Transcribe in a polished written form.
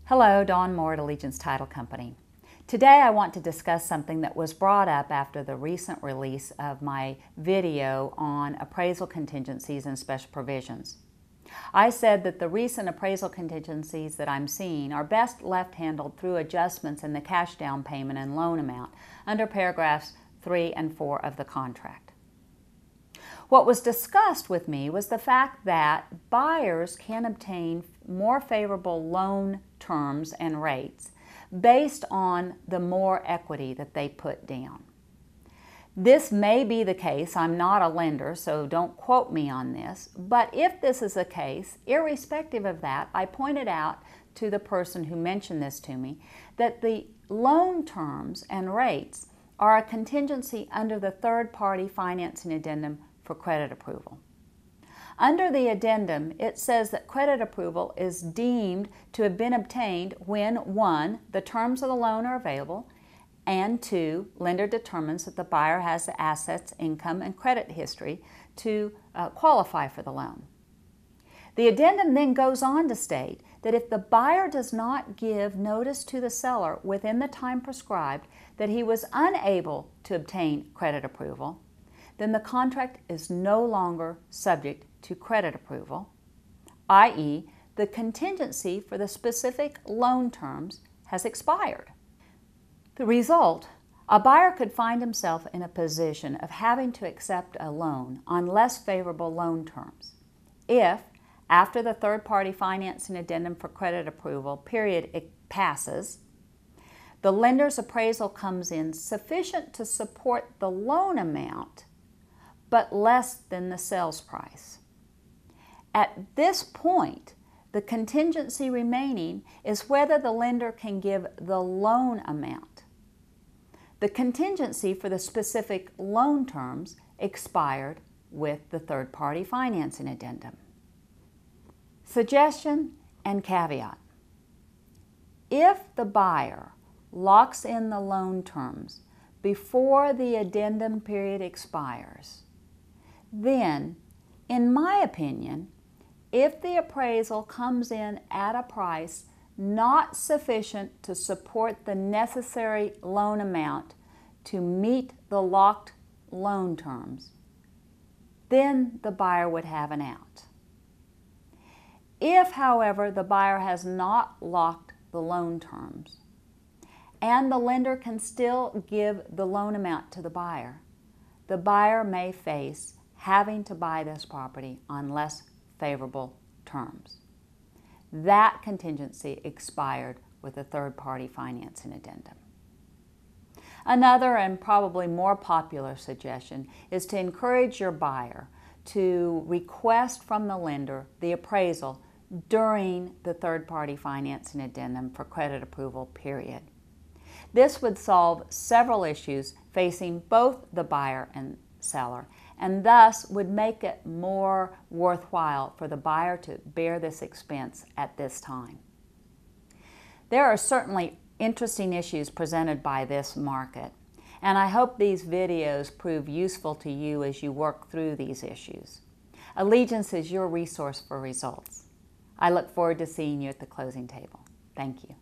Hello, Dawn Moore at Allegiance Title Company. Today I want to discuss something that was brought up after the recent release of my video on appraisal contingencies and special provisions. I said that the recent appraisal contingencies that I'm seeing are best left handled through adjustments in the cash down payment and loan amount under paragraphs 3 and 4 of the contract. What was discussed with me was the fact that buyers can obtain more favorable loan terms and rates based on the more equity that they put down. This may be the case. I'm not a lender, so don't quote me on this. But if this is the case, irrespective of that, I pointed out to the person who mentioned this to me that the loan terms and rates are a contingency under the Third Party Financing Addendum for credit approval. Under the addendum, it says that credit approval is deemed to have been obtained when 1. The terms of the loan are available, and 2. Lender determines that the buyer has the assets, income, and credit history to qualify for the loan. The addendum then goes on to state that if the buyer does not give notice to the seller within the time prescribed that he was unable to obtain credit approval, then the contract is no longer subject to credit approval, i.e., the contingency for the specific loan terms has expired. The result, a buyer could find himself in a position of having to accept a loan on less favorable loan terms if, after the third-party financing addendum for credit approval period passes, the lender's appraisal comes in sufficient to support the loan amount but less than the sales price. At this point, the contingency remaining is whether the lender can give the loan amount. The contingency for the specific loan terms expired with the third-party financing addendum. Suggestion and caveat. If the buyer locks in the loan terms before the addendum period expires, then, in my opinion, if the appraisal comes in at a price not sufficient to support the necessary loan amount to meet the locked loan terms, then the buyer would have an out. If, however, the buyer has not locked the loan terms and the lender can still give the loan amount to the buyer may face having to buy this property on less favorable terms. That contingency expired with the third-party financing addendum. Another and probably more popular suggestion is to encourage your buyer to request from the lender the appraisal during the third-party financing addendum for credit approval period. This would solve several issues facing both the buyer and seller, and thus would make it more worthwhile for the buyer to bear this expense at this time. There are certainly interesting issues presented by this market, and I hope these videos prove useful to you as you work through these issues. Allegiance is your resource for results. I look forward to seeing you at the closing table. Thank you.